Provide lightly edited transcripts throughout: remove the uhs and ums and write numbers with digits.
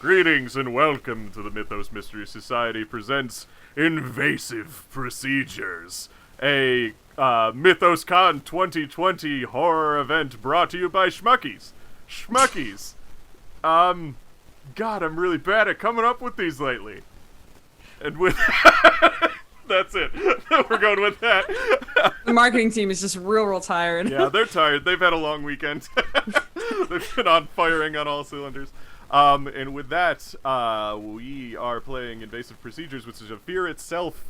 Greetings and welcome to the Mythos Mystery Society presents Invasive Procedures, a MythosCon 2020 horror event brought to you by Schmuckies. Schmuckies. God, I'm really bad at coming up with these lately. And with that's it. We're going with that. The marketing team is just real tired. Yeah, they're tired. They've had a long weekend. They've been on firing on all cylinders. And with that, we are playing Invasive Procedures, which is a Fear Itself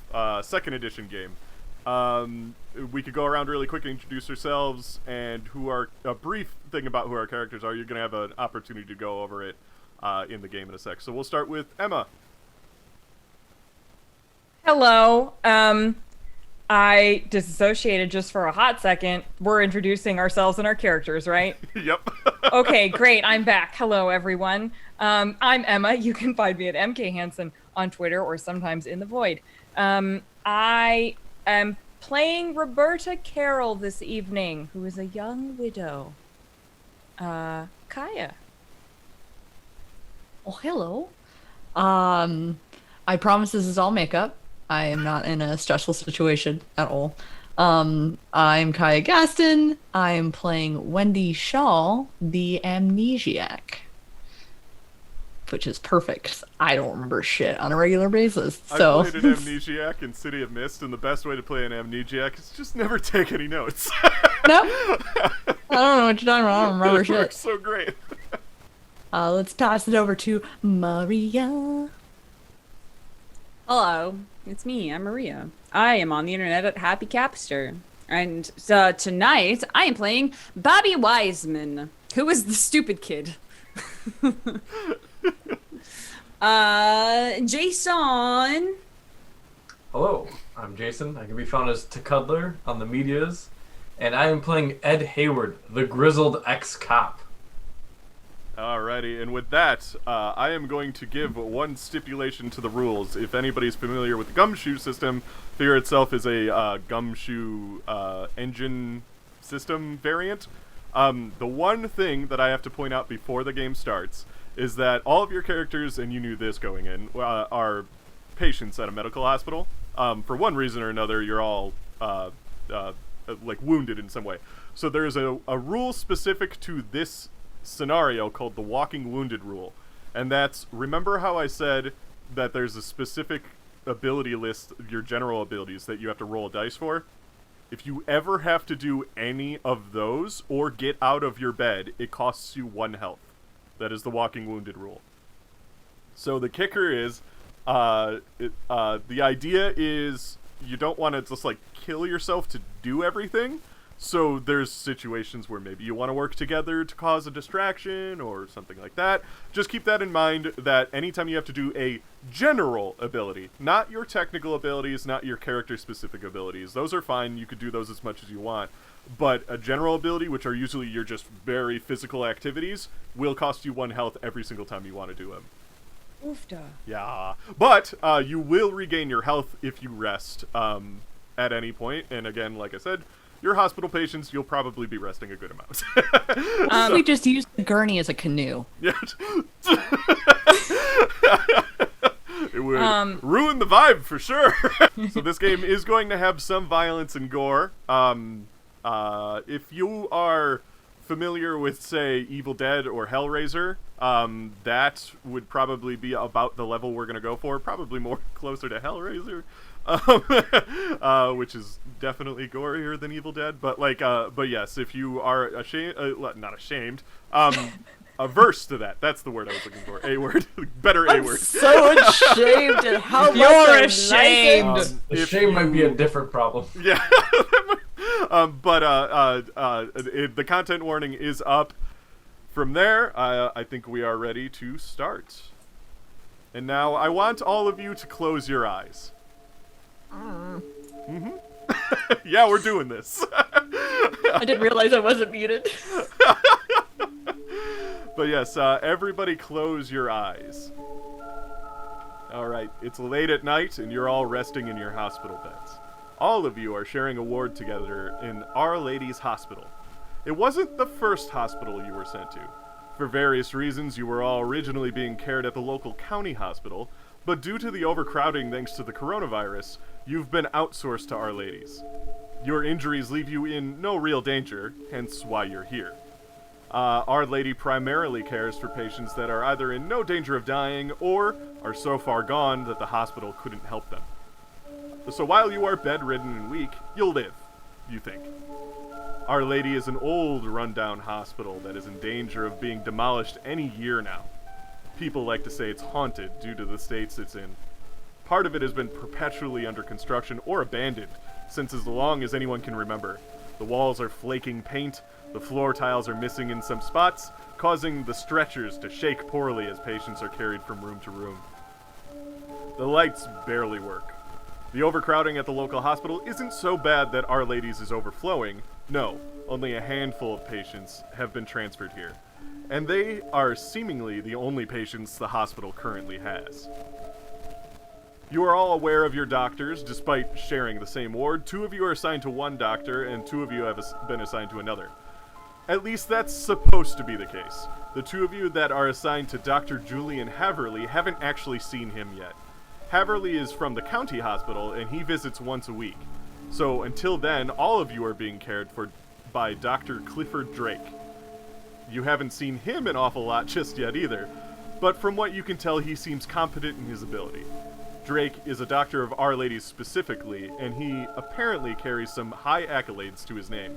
second edition game. We could go around really quick and introduce ourselves and a brief thing about who our characters are. You're going to have an opportunity to go over it in the game in a sec. So we'll start with Emma. Hello. I disassociated just for a hot second. We're introducing ourselves and our characters, right? Yep. Okay, great. I'm back. Hello, everyone. I'm Emma. You can find me at MK Hansen on Twitter or sometimes in the Void. I am playing Roberta Carroll this evening, who is a young widow. Kaya. Oh, hello. I promise this is all makeup. I am not in a stressful situation at all. I'm Kaya Gaston. I am playing Wendy Shaw, the amnesiac. Which is perfect, 'cause I don't remember shit on a regular basis. So. I played an amnesiac in City of Mist, and the best way to play an amnesiac is just never take any notes. No? I don't know what you're talking about. I don't remember shit. It works so great. Let's pass it over to Maria. Hello, it's me, I'm Maria. I am on the internet at Happy Capster. And tonight, I am playing Bobby Wiseman, who is the stupid kid. Jason! Hello, I'm Jason. I can be found as Cuddler on the medias. And I am playing Ed Hayward, the grizzled ex-cop. Alrighty, and with that, I am going to give one stipulation to the rules. If anybody's familiar with the gumshoe system, Fear Itself is a gumshoe engine system variant. The one thing that I have to point out before the game starts is that all of your characters, and you knew this going in, are patients at a medical hospital. For one reason or another, you're all like wounded in some way. So there's a rule specific to this scenario called the walking wounded rule, and that's, remember how I said that there's a specific ability list, your general abilities, that you have to roll a dice for? If you ever have to do any of those or get out of your bed, it costs you 1 health. That is the walking wounded rule. So the kicker is, the idea is you don't want to just like kill yourself to do everything. So there's situations where maybe you want to work together to cause a distraction or something like that. Just keep that in mind, that anytime you have to do a general ability, not your technical abilities, not your character-specific abilities, those are fine, you could do those as much as you want. But a general ability, which are usually your just very physical activities, will cost you 1 health every single time you want to do them. Oofda. Yeah. But you will regain your health if you rest at any point. And again, like I said, your hospital patients, you'll probably be resting a good amount. We just used the gurney as a canoe. Yeah. It would ruin the vibe for sure. So this game is going to have some violence and gore. If you are familiar with, say, Evil Dead or Hellraiser, that would probably be about the level we're going to go for. Probably more closer to Hellraiser. Which is definitely gorier than Evil Dead, but but yes, if you are not ashamed, averse to that. That's the word I was looking for. A word, better A word. So ashamed at how You're ashamed. The shame might be a different problem. Yeah, the content warning is up. From there, I think we are ready to start. And now I want all of you to close your eyes. Mm-hmm. Yeah, we're doing this. I didn't realize I wasn't muted. But yes, everybody close your eyes. Alright, it's late at night and you're all resting in your hospital beds. All of you are sharing a ward together in Our Lady's Hospital. It wasn't the first hospital you were sent to. For various reasons, you were all originally being cared at the local county hospital, but due to the overcrowding thanks to the coronavirus, you've been outsourced to Our Lady's. Your injuries leave you in no real danger, hence why you're here. Our Lady primarily cares for patients that are either in no danger of dying or are so far gone that the hospital couldn't help them. So while you are bedridden and weak, you'll live, you think. Our Lady is an old, rundown hospital that is in danger of being demolished any year now. People like to say it's haunted due to the states it's in. Part of it has been perpetually under construction or abandoned since as long as anyone can remember. The walls are flaking paint, the floor tiles are missing in some spots, causing the stretchers to shake poorly as patients are carried from room to room. The lights barely work. The overcrowding at the local hospital isn't so bad that Our Lady's is overflowing. No, only a handful of patients have been transferred here. And they are seemingly the only patients the hospital currently has. You are all aware of your doctors, despite sharing the same ward. 2 of you are assigned to one doctor, and 2 of you have been assigned to another. At least that's supposed to be the case. The 2 of you that are assigned to Dr. Julian Haverly haven't actually seen him yet. Haverly is from the county hospital, and he visits once a week. So until then, all of you are being cared for by Dr. Clifford Drake. You haven't seen him an awful lot just yet either, but from what you can tell, he seems competent in his ability. Drake is a doctor of Our Lady's specifically, and he apparently carries some high accolades to his name.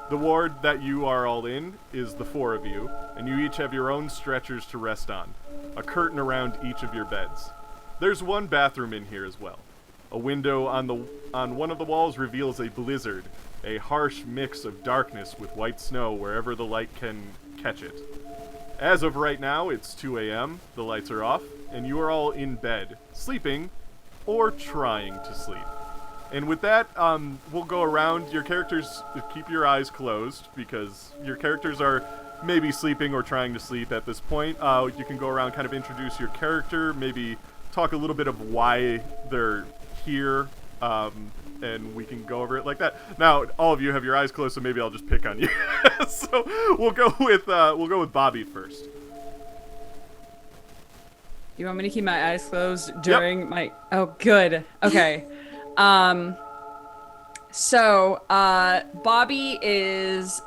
The ward that you are all in is the 4 of you, and you each have your own stretchers to rest on, a curtain around each of your beds. There's one bathroom in here as well. A window on one of the walls reveals a blizzard, a harsh mix of darkness with white snow wherever the light can catch it. As of right now, it's 2 a.m., the lights are off, and you are all in bed, sleeping, or trying to sleep. And with that, we'll go around. Your characters, keep your eyes closed, because your characters are maybe sleeping or trying to sleep at this point. You can go around, kind of introduce your character, maybe talk a little bit of why they're here, and we can go over it like that. Now, all of you have your eyes closed, so maybe I'll just pick on you. So we'll go with Bobby first. You want me to keep my eyes closed during my... Oh, good. Okay. So, Bobby is,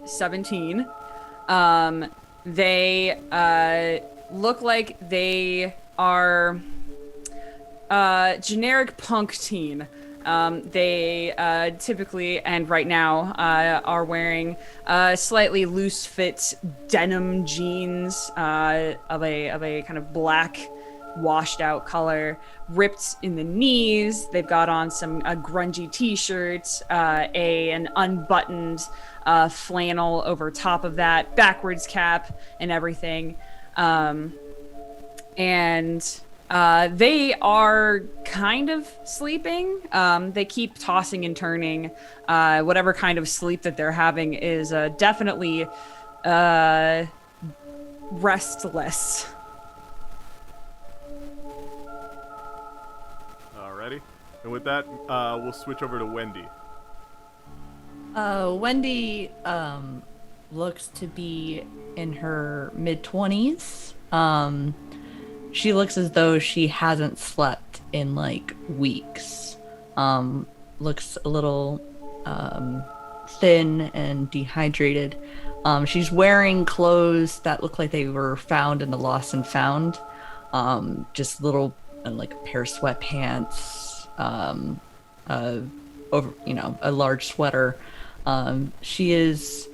17. They, look like they are, generic punk teen. They typically, and right now, are wearing slightly loose fit denim jeans of a kind of black washed out color, ripped in the knees. They've got on some grungy t-shirts, an unbuttoned flannel over top of that, backwards cap and everything. They are kind of sleeping. They keep tossing and turning. Whatever kind of sleep that they're having is definitely restless. Alrighty. And with that, we'll switch over to Wendy. Wendy looks to be in her mid-20s. She looks as though she hasn't slept in like weeks. Looks a little thin and dehydrated. She's wearing clothes that look like they were found in the Lost and Found. Just little, like a pair of sweatpants, over, a large sweater. She is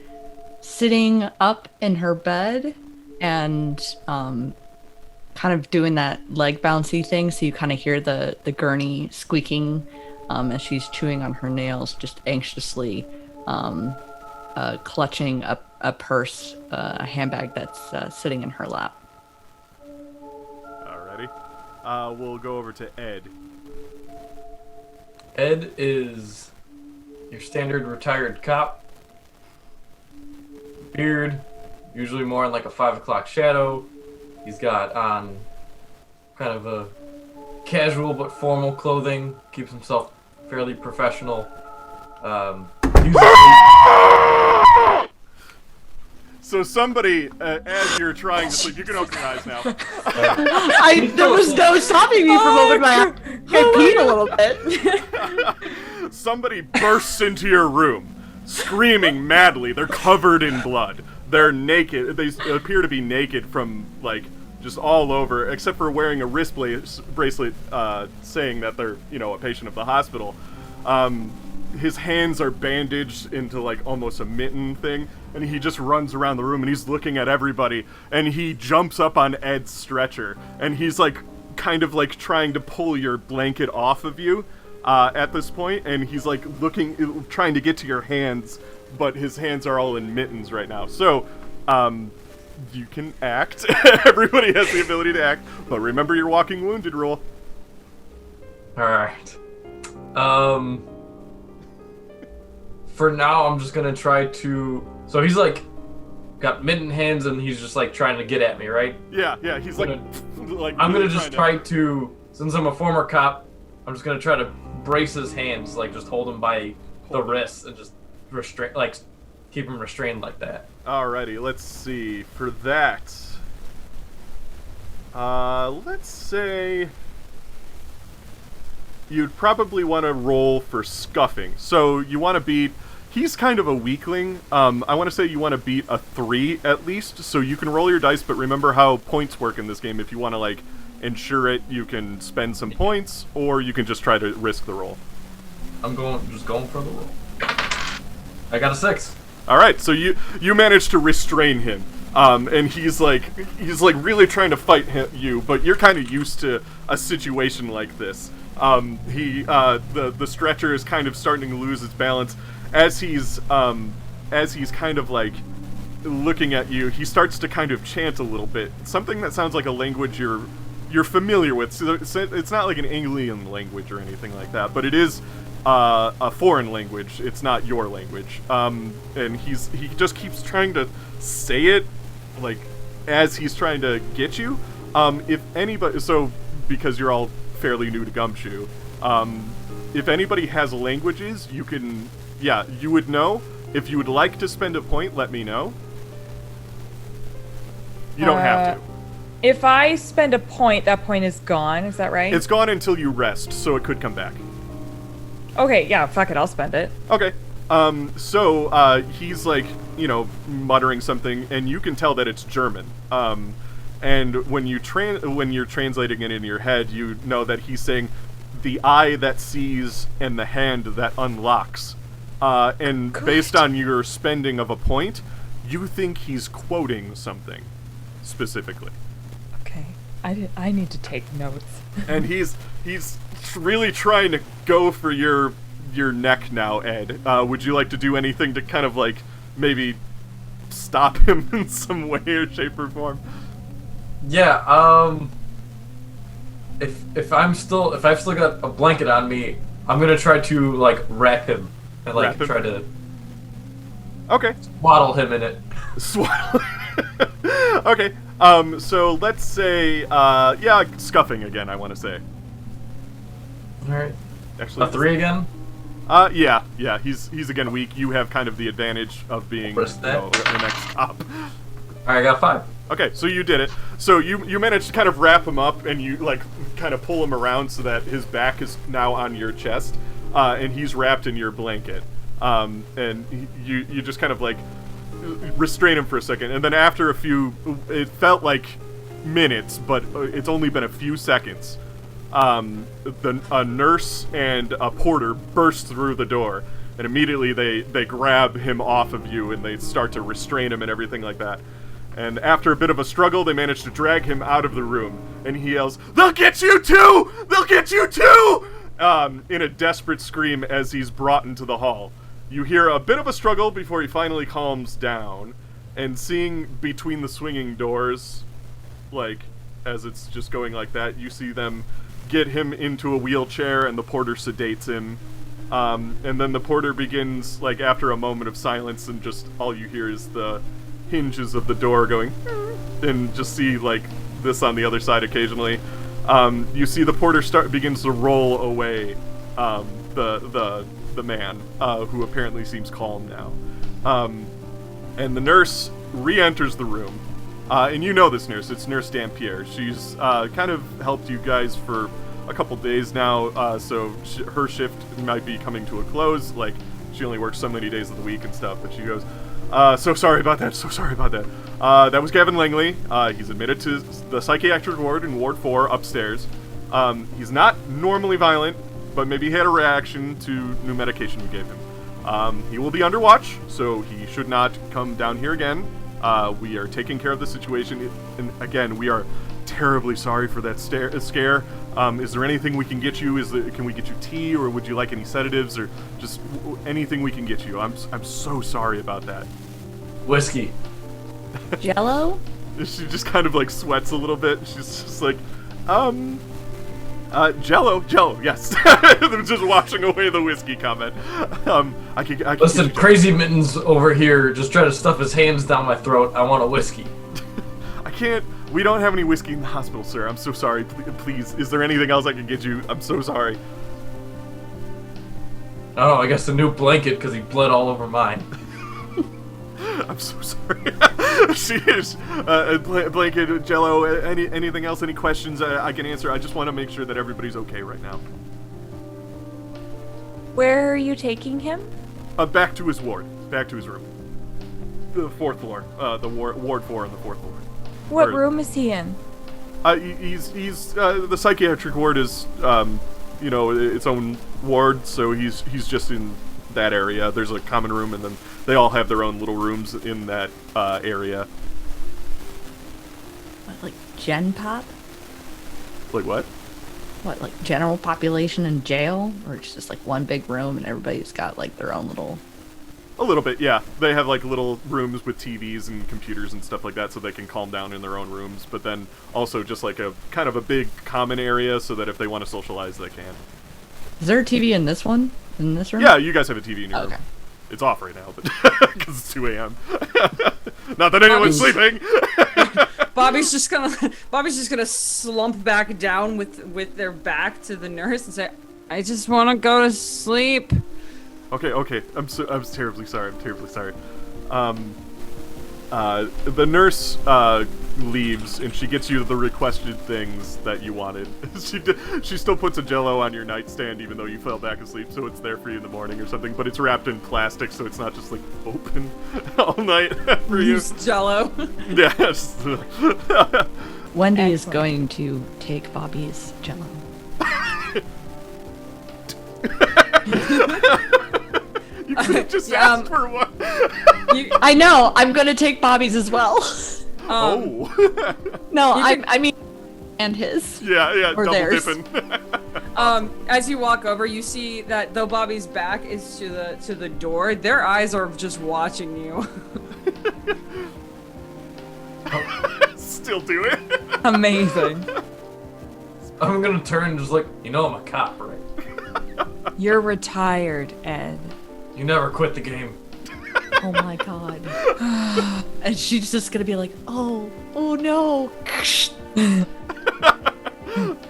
sitting up in her bed and kind of doing that leg bouncy thing, so you kind of hear the gurney squeaking as she's chewing on her nails, just anxiously clutching a purse, a handbag that's sitting in her lap. Alrighty. We'll go over to Ed. Ed is your standard retired cop. Beard, usually more in like a 5 o'clock shadow. He's got on kind of a casual but formal clothing. Keeps himself fairly professional. So somebody, as you're trying to sleep, you can open your eyes now. There was no stopping me from opening my eyes. I peed a little bit. Somebody bursts into your room, screaming madly. They're covered in blood. They're naked. They appear to be naked from, like, just all over, except for wearing a wrist bracelet saying that they're, a patient of the hospital. His hands are bandaged into, like, almost a mitten thing, and he just runs around the room, and he's looking at everybody, and he jumps up on Ed's stretcher, and he's, like, kind of, like, trying to pull your blanket off of you at this point, and he's, like, trying to get to your hands, but his hands are all in mittens right now. So, you can act. Everybody has the ability to act, but remember your walking wounded rule. Alright. For now, I'm just gonna try to... So he's, like, got mitten hands and he's just, like, trying to get at me, right? Yeah, he's like I'm gonna just try to... Since I'm a former cop, I'm just gonna try to brace his hands, like, just hold him by the wrists and just restrain, like, keep him restrained like that. Alrighty, let's see. For that, let's say you'd probably want to roll for scuffing. So you want to beat... He's kind of a weakling. I want to say you want to beat a 3 at least, so you can roll your dice, but remember how points work in this game. If you want to, like, ensure it, you can spend some points, or you can just try to risk the roll. I'm just going for the roll. I got a 6. Alright, so you manage to restrain him. And he's like really trying to fight you, but you're kind of used to a situation like this. The stretcher is kind of starting to lose its balance as he's kind of like looking at you. He starts to kind of chant a little bit, something that sounds like a language you're familiar with. So it's not like an alien language or anything like that, but it is a foreign language. It's not your language. And he just keeps trying to say it, like, as he's trying to get you. If anybody, so because you're all fairly new to Gumshoe, if anybody has languages, you would know. If you would like to spend a point, let me know. You don't have to. If I spend a point, that point is gone. Is that right? It's gone until you rest, so it could come back. Okay, yeah, fuck it, I'll spend it. Okay. He's like, muttering something, and you can tell that it's German. And when you're translating it in your head, you know that he's saying, the eye that sees and the hand that unlocks. And Good. Based on your spending of a point, you think he's quoting something specifically. Okay, I need to take notes. And he's really trying to go for your neck now, Ed. Would you like to do anything to kind of like maybe stop him in some way or shape or form? Yeah, if I've still got a blanket on me, I'm gonna try to like wrap him and like try to swaddle him in it. Swaddle. Okay. So let's say scuffing again, I want to say. Alright. Actually, a 3 again? Yeah. He's again weak. You have kind of the advantage of being the next top. Alright, I got 5. Okay, so you did it. So you managed to kind of wrap him up and you like kind of pull him around so that his back is now on your chest, and he's wrapped in your blanket. And you just kind of like restrain him for a second, and then after it felt like minutes, but it's only been a few seconds. A nurse and a porter burst through the door, and immediately they grab him off of you and they start to restrain him and everything like that. And after a bit of a struggle, they manage to drag him out of the room, and he yells, "They'll get you too! They'll get you too!" In a desperate scream as he's brought into the hall. You hear a bit of a struggle before he finally calms down, and seeing between the swinging doors, like, as it's just going like that, you see them get him into a wheelchair, and the porter sedates him. And then the porter begins, like, after a moment of silence, and just all you hear is the hinges of the door going, and just see, like, this on the other side occasionally. You see the porter begins to roll away the man, who apparently seems calm now. And the nurse re-enters the room. And you know this nurse. It's Nurse Dampierre. She's kind of helped you guys for a couple days now, so her shift might be coming to a close. Like, she only works so many days of the week and stuff, but she goes, so sorry about that, so sorry about that. That was Gavin Langley. He's admitted to the psychiatric ward in Ward 4 upstairs. He's not normally violent, but maybe he had a reaction to new medication we gave him. He will be under watch, so he should not come down here again. We are taking care of the situation, and again, we are terribly sorry for that scare. Is there anything we can get you? Can we get you tea, or would you like any sedatives, or just anything we can get you? I'm so sorry about that. Whiskey. Jello? She just kind of like sweats a little bit. She's just like, Jello, yes. Just washing away the whiskey comment. I can Listen, Crazy Mittens over here just trying to stuff his hands down my throat. I want a whiskey. I can't. We don't have any whiskey in the hospital, sir. I'm so sorry. Please, is there anything else I can get you? I'm so sorry. Oh, I guess a new blanket because he bled all over mine. I'm so sorry. She is blanket, Jello. Anything else? Any questions I can answer? I just want to make sure that everybody's okay right now. Where are you taking him? Back to his ward. Back to his room. The 4th floor. The ward 4 on the 4th floor. What room is he in? He's the psychiatric ward is its own ward, so he's just in that area. There's a common room, and then they all have their own little rooms in that area. What, like gen pop? Like what? What, like general population in jail? Or it's just like one big room and everybody's got like their own little... A little bit, yeah. They have like little rooms with TVs and computers and stuff like that, so they can calm down in their own rooms. But then also just like a kind of a big common area, so that if they want to socialize, they can. Is there a TV in this one? In this room? Yeah, you guys have a TV in your room. Okay. It's off right now, but because it's 2 a.m. Not that anyone's sleeping. Bobby's just gonna slump back down with their back to the nurse and say, "I just want to go to sleep." Okay. I'm terribly sorry. The nurse leaves, and she gets you the requested things that you wanted. She still puts a Jello on your nightstand, even though you fell back asleep, so it's there for you in the morning or something. But it's wrapped in plastic, so it's not just like open all night for you. Use Jello. Yes. Wendy is going to take Bobby's Jello. You could have just asked for one. I know. I'm going to take Bobby's as well. Oh. No, I mean, and his. Yeah, or double theirs. dipping. As you walk over, you see that though Bobby's back is to the door, their eyes are just watching you. Still do it. Amazing. I'm gonna turn and just like, I'm a cop, right? You're retired, Ed. You never quit the game. Oh my god. And she's just going to be like, oh no.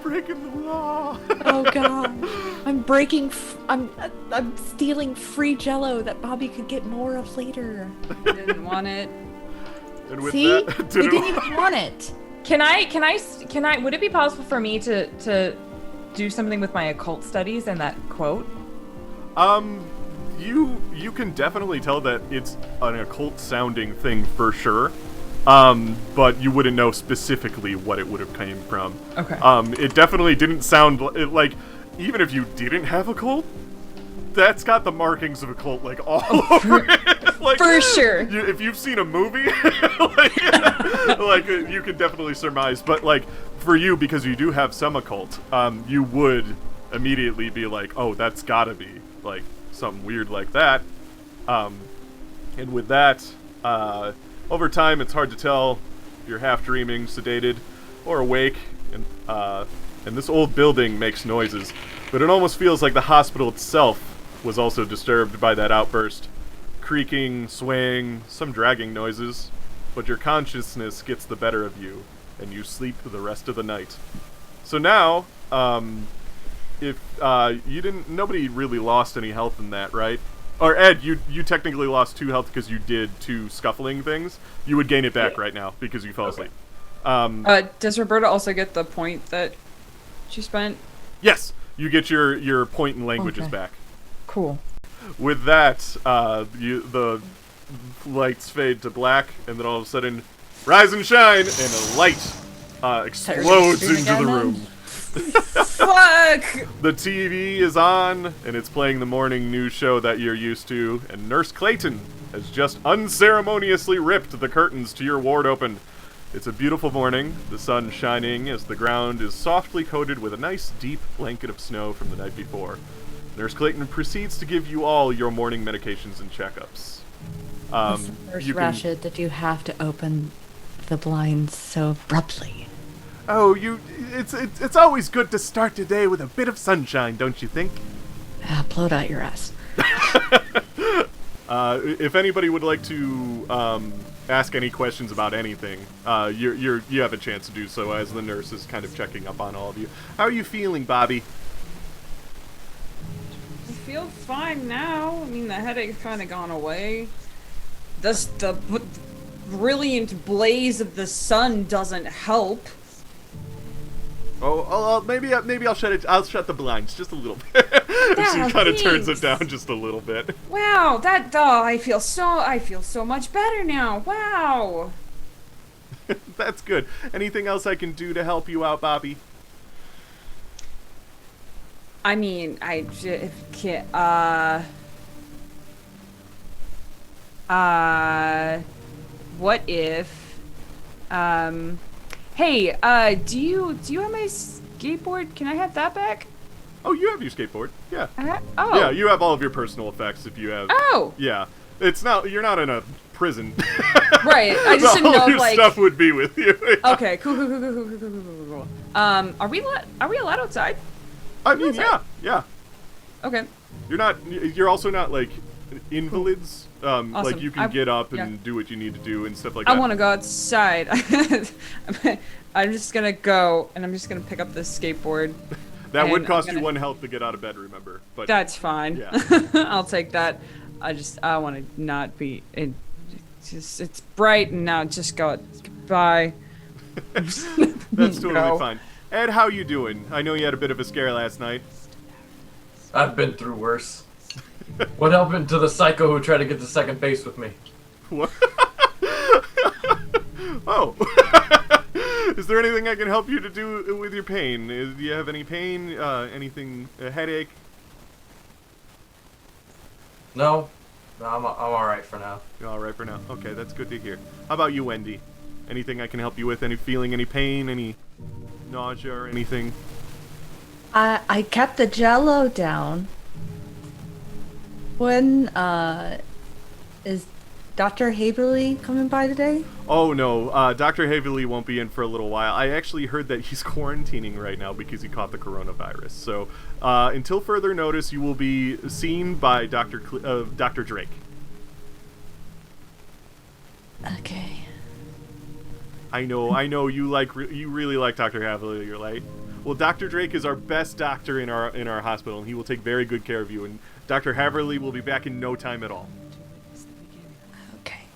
Breaking the law. Oh god. I'm breaking, I'm stealing free Jello that Bobby could get more of later. Didn't want it. And with See? that, He didn't even want it. Can I, would it be possible for me to do something with my occult studies and that quote? You can definitely tell that it's an occult sounding thing for sure. But you wouldn't know specifically what it would have came from. Okay. It definitely didn't sound like, even if you didn't have a cult, that's got the markings of a cult like all over it. Like, for sure. If you've seen a movie, you can definitely surmise. But like for you, because you do have some occult, you would immediately be like, oh, that's gotta be like something weird like that. And with that, over time, it's hard to tell if you're half dreaming, sedated, or awake. And this old building makes noises, but it almost feels like the hospital itself was also disturbed by that outburst. Creaking, swaying, some dragging noises, but your consciousness gets the better of you, and you sleep the rest of the night. So now, if nobody really lost any health in that, right? Or Ed, you technically lost 2 health because you did 2 scuffling things. You would gain it back right now because you fell asleep. Does Roberta also get the point that she spent? Yes, you get your point in languages back. Cool. With that, the lights fade to black, and then all of a sudden, rise and shine, and a light explodes into the room. Fuck! The TV is on, and it's playing the morning news show that you're used to, and Nurse Clayton has just unceremoniously ripped the curtains to your ward open. It's a beautiful morning, the sun shining as the ground is softly coated with a nice deep blanket of snow from the night before. Nurse Clayton proceeds to give you all your morning medications and checkups. Nurse Rashid, did you have to open the blinds so abruptly? Oh, it's always good to start the day with a bit of sunshine, don't you think? Blow it out your ass. If anybody would like to ask any questions about anything, you have a chance to do so as the nurse is kind of checking up on all of you. How are you feeling, Bobby? I feel fine now. I mean, the headache's kind of gone away. The brilliant blaze of the sun doesn't help. Oh, maybe I'll shut it. I'll shut the blinds just a little bit. She kind of turns it down just a little bit. Wow, I feel so much better now. Wow. That's good. Anything else I can do to help you out, Bobby? I mean, what if, hey, do you have my skateboard? Can I have that back? Oh, you have your skateboard. Yeah. Oh. Yeah, you have all of your personal effects if you have. Oh. Yeah. You're not in a prison. Right. I just didn't know all your like stuff would be with you. Okay, cool. Are we allowed outside? I mean, yeah. Okay. You're also not like invalids. Awesome. Like you can get up and do what you need to do and stuff like that. I want to go outside. I'm just gonna go and I'm just gonna pick up the skateboard. That would cost you 1 health to get out of bed, remember? But that's fine. Yeah. I'll take that. I want to not be. It's bright and now just go. Goodbye. That's totally fine. Ed, how you doing? I know you had a bit of a scare last night. I've been through worse. What happened to the psycho who tried to get to second base with me? What? Oh. Is there anything I can help you to do with your pain? Do you have any pain? Anything? A headache? No, I'm all right for now. You're all right for now. Okay, that's good to hear. How about you, Wendy? Anything I can help you with? Any pain? Any nausea or anything? I kept the Jello down. When is Dr. Haverly coming by today? Oh no, Dr. Haverly won't be in for a little while. I actually heard that he's quarantining right now because he caught the coronavirus. So until further notice, you will be seen by Dr. Drake. Okay. I know you really like Dr. Haverly. You're like, well, Dr. Drake is our best doctor in our hospital, and he will take very good care of you. And Dr. Haverly will be back in no time at all. Okay.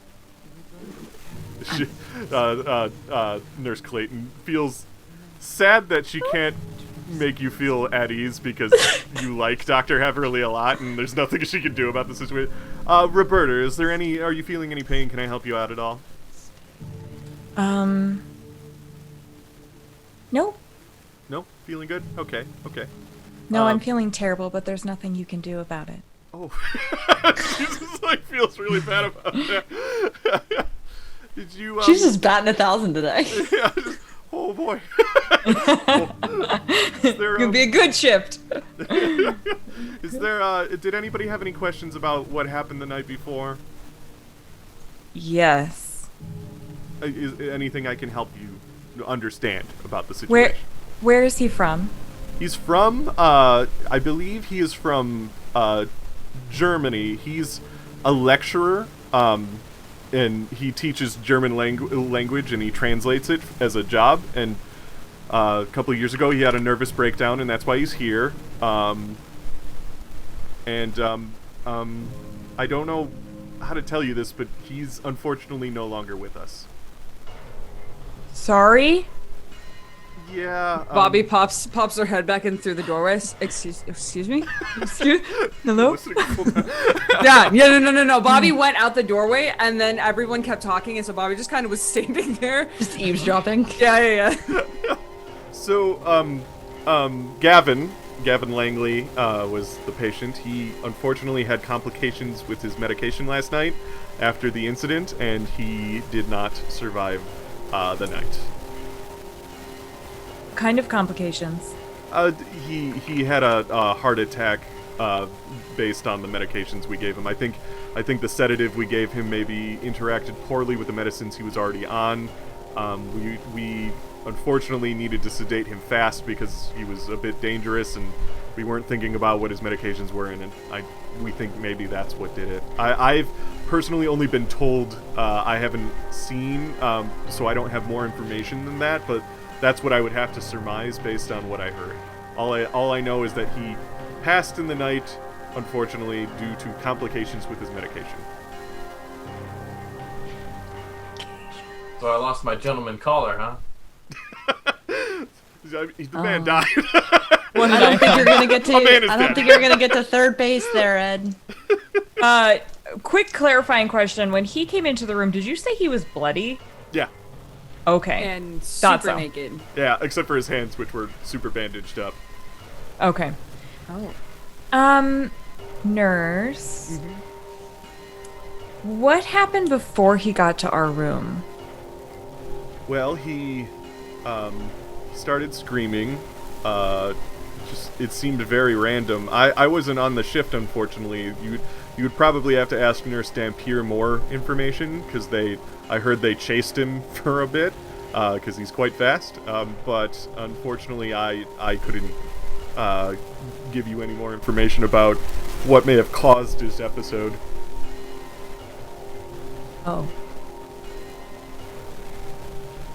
Nurse Clayton feels sad that she can't make you feel at ease because you like Dr. Haverly a lot, and there's nothing she can do about the situation. Roberta, are you feeling any pain? Can I help you out at all? Nope. No? Feeling good? Okay. No, I'm feeling terrible, but there's nothing you can do about it. Oh. She just feels really bad about that. Did you She's just batting 1,000 today. Yeah, oh boy. Could be a good shift. Is there did anybody have any questions about what happened the night before? Yes. Is anything I can help you understand about the situation? Where is he from? He's from, I believe he is from, Germany. He's a lecturer, and he teaches German language, and he translates it as a job, and, a couple of years ago he had a nervous breakdown, and that's why he's here, I don't know how to tell you this, but he's unfortunately no longer with us. Sorry? Yeah. Bobby pops her head back in through the doorway. Excuse me? Hello? No. Bobby went out the doorway, and then everyone kept talking, and so Bobby just kind of was standing there. Just eavesdropping. Yeah. So, Gavin Langley was the patient. He unfortunately had complications with his medication last night after the incident, and he did not survive the night. What kind of complications? He had a heart attack based on the medications we gave him. I think the sedative we gave him maybe interacted poorly with the medicines he was already on. We unfortunately needed to sedate him fast because he was a bit dangerous, and we weren't thinking about what his medications were, and we think maybe that's what did it. I've personally only been told, I haven't seen, so I don't have more information than that, but that's what I would have to surmise based on what I heard. All I know is that he passed in the night, unfortunately, due to complications with his medication. So I lost my gentleman caller, huh? The man died. I don't think you're gonna get to. My man is I don't dead. think you're gonna get to third base there, Ed. Quick clarifying question. When he came into the room, did you say he was bloody? Yeah. Okay. And Thought super so. naked. Yeah, except for his hands, which were super bandaged up. Okay. Oh. Nurse. What happened before he got to our room? Well, he started screaming. It seemed very random. I wasn't on the shift, unfortunately. You would probably have to ask Nurse Dampier more information, because I heard they chased him for a bit, because he's quite fast. But unfortunately, I couldn't give you any more information about what may have caused his episode. Oh.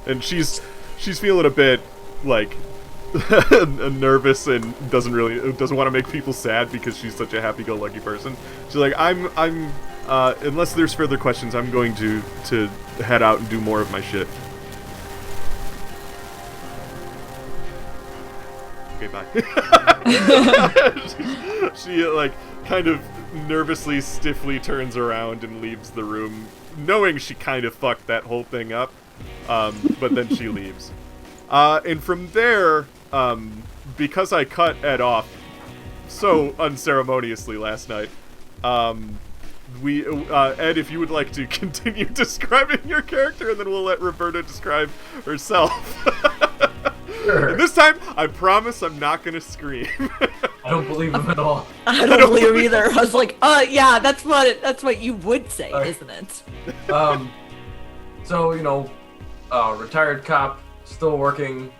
And she's feeling a bit like nervous and doesn't want to make people sad because she's such a happy-go-lucky person. She's like, I'm unless there's further questions, I'm going to head out and do more of my shift. Okay, bye. she like kind of nervously, stiffly turns around and leaves the room, knowing she kind of fucked that whole thing up. But then she leaves. And from there, because I cut Ed off so unceremoniously last night, Ed, if you would like to continue describing your character, and then we'll let Roberta describe herself. Sure. And this time, I promise I'm not gonna scream. I don't believe him at all. I don't believe him either. I was like, yeah, that's what you would say, isn't it? So, retired cop, still working,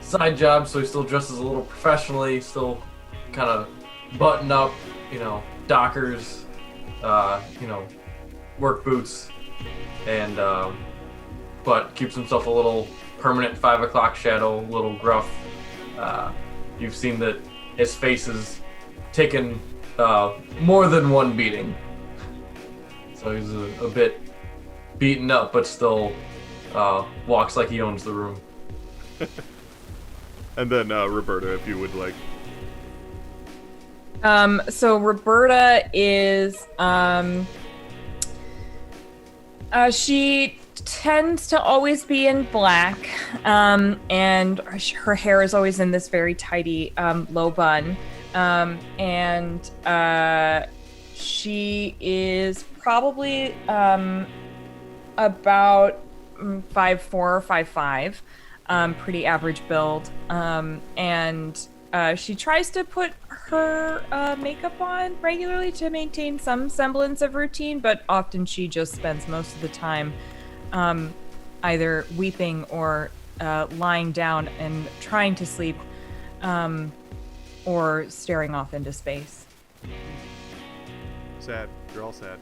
side job, so he still dresses a little professionally, still kind of buttoned up, Dockers, work boots, and, but keeps himself a little permanent 5 o'clock shadow, a little gruff. You've seen that his face is taken more than one beating. So he's a bit beaten up, but still walks like he owns the room. And then Roberta, if you would like. So Roberta is, she tends to always be in black, and her hair is always in this very tidy, low bun, and she is probably, about 5'4" or 5'5", pretty average build, and she tries to put her makeup on regularly to maintain some semblance of routine, but often she just spends most of the time either weeping or lying down and trying to sleep, or staring off into space. Sad. You're all sad.